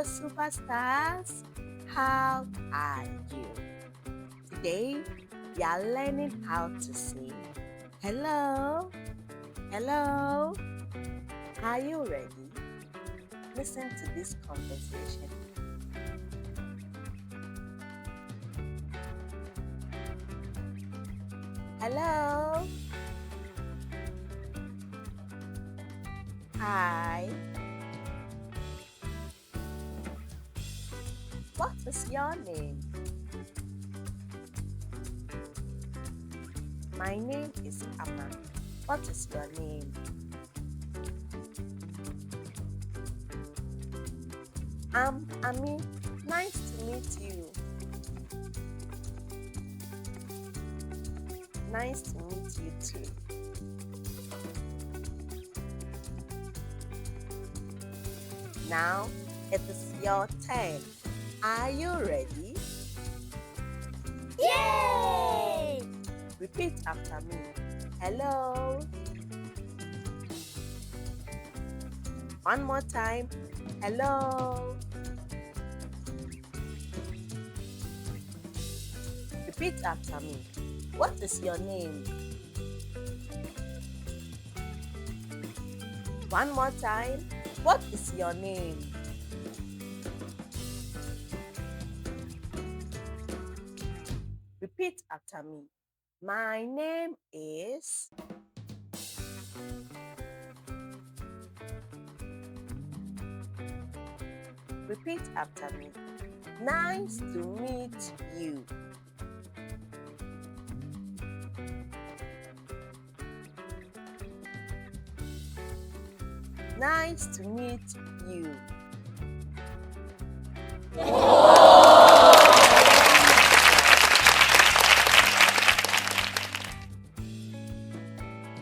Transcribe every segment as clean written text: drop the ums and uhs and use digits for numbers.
Hello, superstars. How are you? Today, we are learning how to say hello. Hello. Are you ready? Listen to this conversation. Hello. Hi. What is your name? My name is Amma. What is your name? I'm Ami. Nice to meet you. Nice to meet you too. Now it is your turn. Are you ready? Yay! Repeat after me. Hello. One more time. Hello. Repeat after me. What is your name? One more time. What is your name? Repeat after me. My name is. Repeat after me. Nice to meet you. Nice to meet you.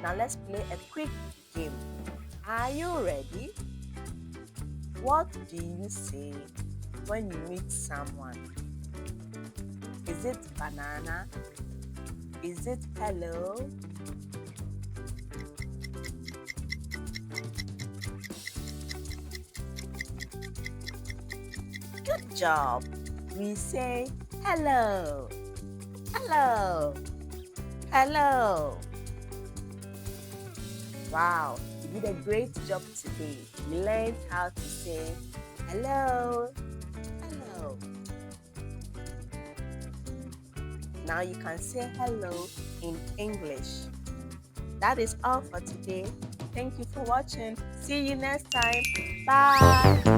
Now let's play a quick game. Are you ready? What do you say when you meet someone? Is it banana? Is it hello? Good job. We say hello. Hello. Hello. Wow, you did a great job today. You learned how to say hello. Hello. Now you can say hello in English. That is all for today. Thank you for watching. See you next time. Bye.